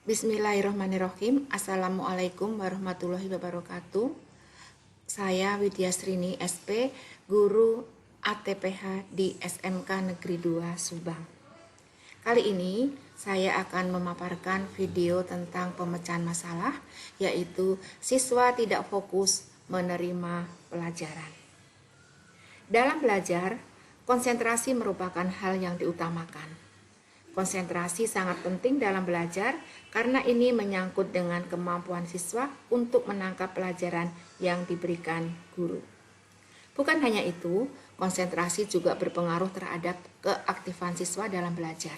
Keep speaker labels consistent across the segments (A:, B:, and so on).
A: Bismillahirrahmanirrahim. Assalamualaikum warahmatullahi wabarakatuh. Saya Widya Srini SP, guru ATPH di SMK Negeri 2 Subang. Kali ini saya akan memaparkan video tentang pemecahan masalah, yaitu siswa tidak fokus menerima pelajaran. Dalam belajar, konsentrasi merupakan hal yang diutamakan. Konsentrasi sangat penting dalam belajar karena ini menyangkut dengan kemampuan siswa untuk menangkap pelajaran yang diberikan guru. Bukan hanya itu, konsentrasi juga berpengaruh terhadap keaktifan siswa dalam belajar.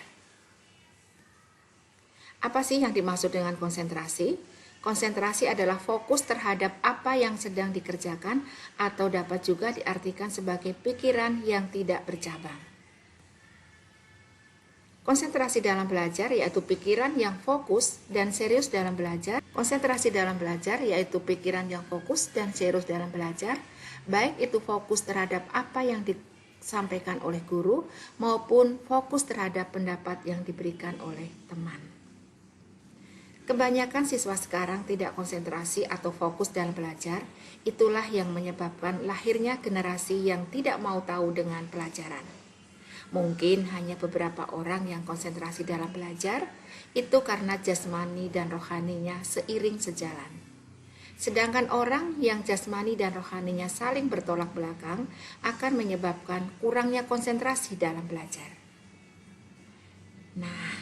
A: Apa sih yang dimaksud dengan konsentrasi? Konsentrasi adalah fokus terhadap apa yang sedang dikerjakan atau dapat juga diartikan sebagai pikiran yang tidak bercabang. Konsentrasi dalam belajar yaitu pikiran yang fokus dan serius dalam belajar. Konsentrasi dalam belajar yaitu pikiran yang fokus dan serius dalam belajar, baik itu fokus terhadap apa yang disampaikan oleh guru maupun fokus terhadap pendapat yang diberikan oleh teman. Kebanyakan siswa sekarang tidak konsentrasi atau fokus dalam belajar, itulah yang menyebabkan lahirnya generasi yang tidak mau tahu dengan pelajaran. Mungkin hanya beberapa orang yang konsentrasi dalam belajar, itu karena jasmani dan rohaninya seiring sejalan. Sedangkan orang yang jasmani dan rohaninya saling bertolak belakang akan menyebabkan kurangnya konsentrasi dalam belajar. Nah,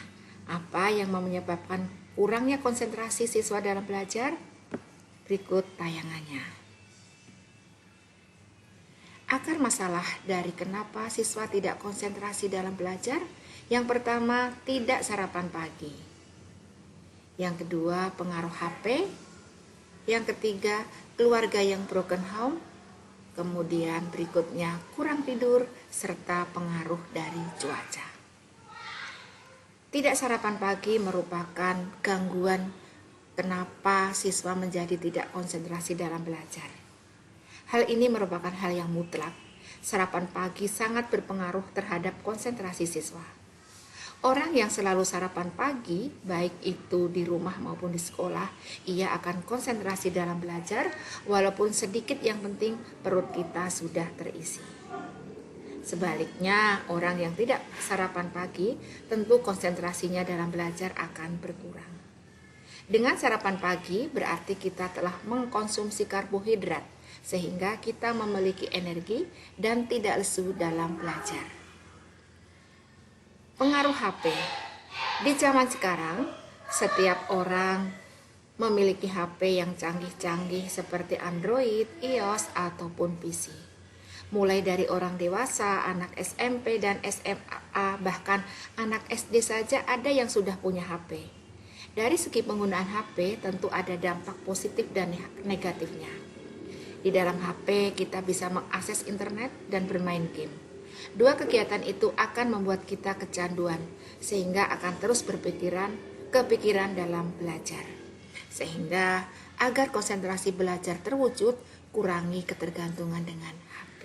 A: apa yang menyebabkan kurangnya konsentrasi siswa dalam belajar? Berikut tayangannya. Akar masalah dari kenapa siswa tidak konsentrasi dalam belajar, yang pertama tidak sarapan pagi, yang kedua pengaruh HP, yang ketiga keluarga yang broken home, kemudian berikutnya kurang tidur, serta pengaruh dari cuaca. Tidak sarapan pagi merupakan gangguan kenapa siswa menjadi tidak konsentrasi dalam belajar. Hal ini merupakan hal yang mutlak. Sarapan pagi sangat berpengaruh terhadap konsentrasi siswa. Orang yang selalu sarapan pagi, baik itu di rumah maupun di sekolah, ia akan konsentrasi dalam belajar, walaupun sedikit, yang penting perut kita sudah terisi. Sebaliknya, orang yang tidak sarapan pagi, tentu konsentrasinya dalam belajar akan berkurang. Dengan sarapan pagi, berarti kita telah mengkonsumsi karbohidrat, sehingga kita memiliki energi dan tidak lesu dalam belajar. Pengaruh HP. Di zaman sekarang, setiap orang memiliki HP yang canggih-canggih seperti Android, iOS, ataupun PC. Mulai dari orang dewasa, anak SMP dan SMA, bahkan anak SD saja ada yang sudah punya HP. Dari segi penggunaan HP, tentu ada dampak positif dan negatifnya. Di dalam HP kita bisa mengakses internet dan bermain game. Dua kegiatan itu akan membuat kita kecanduan, sehingga akan terus kepikiran dalam belajar. Sehingga agar konsentrasi belajar terwujud, kurangi ketergantungan dengan HP.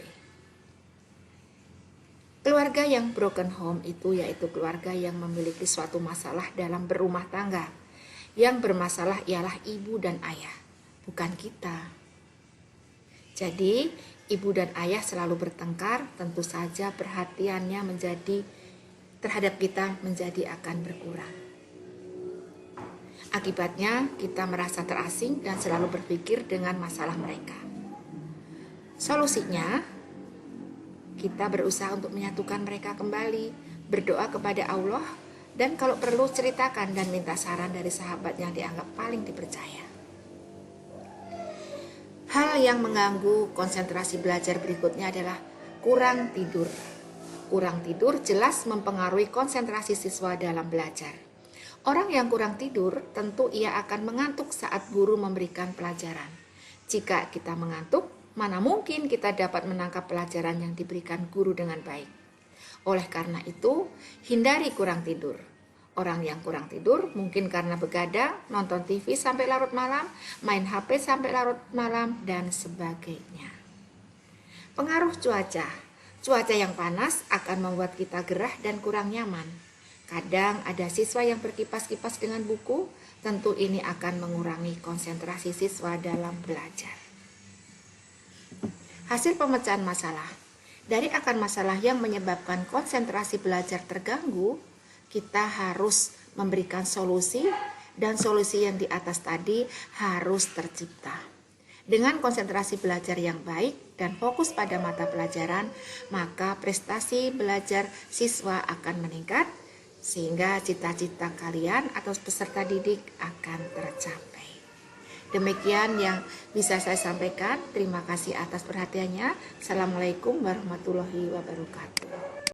A: Keluarga yang broken home itu yaitu keluarga yang memiliki suatu masalah dalam berumah tangga. Yang bermasalah ialah ibu dan ayah, bukan kita. Jadi, ibu dan ayah selalu bertengkar, tentu saja perhatiannya terhadap kita menjadi akan berkurang. Akibatnya, kita merasa terasing dan selalu berpikir dengan masalah mereka. Solusinya, kita berusaha untuk menyatukan mereka kembali, berdoa kepada Allah, dan kalau perlu ceritakan dan minta saran dari sahabat yang dianggap paling dipercaya. Hal yang mengganggu konsentrasi belajar berikutnya adalah kurang tidur. Kurang tidur jelas mempengaruhi konsentrasi siswa dalam belajar. Orang yang kurang tidur tentu ia akan mengantuk saat guru memberikan pelajaran. Jika kita mengantuk, mana mungkin kita dapat menangkap pelajaran yang diberikan guru dengan baik. Oleh karena itu, hindari kurang tidur. Orang yang kurang tidur mungkin karena begadang, nonton TV sampai larut malam, main HP sampai larut malam, dan sebagainya. Pengaruh cuaca. Cuaca yang panas akan membuat kita gerah dan kurang nyaman. Kadang ada siswa yang berkipas-kipas dengan buku, tentu ini akan mengurangi konsentrasi siswa dalam belajar. Hasil pemecahan masalah. Dari akar masalah yang menyebabkan konsentrasi belajar terganggu, kita harus memberikan solusi, dan solusi yang di atas tadi harus tercipta. Dengan konsentrasi belajar yang baik dan fokus pada mata pelajaran, maka prestasi belajar siswa akan meningkat, sehingga cita-cita kalian atau peserta didik akan tercapai. Demikian yang bisa saya sampaikan. Terima kasih atas perhatiannya. Assalamualaikum warahmatullahi wabarakatuh.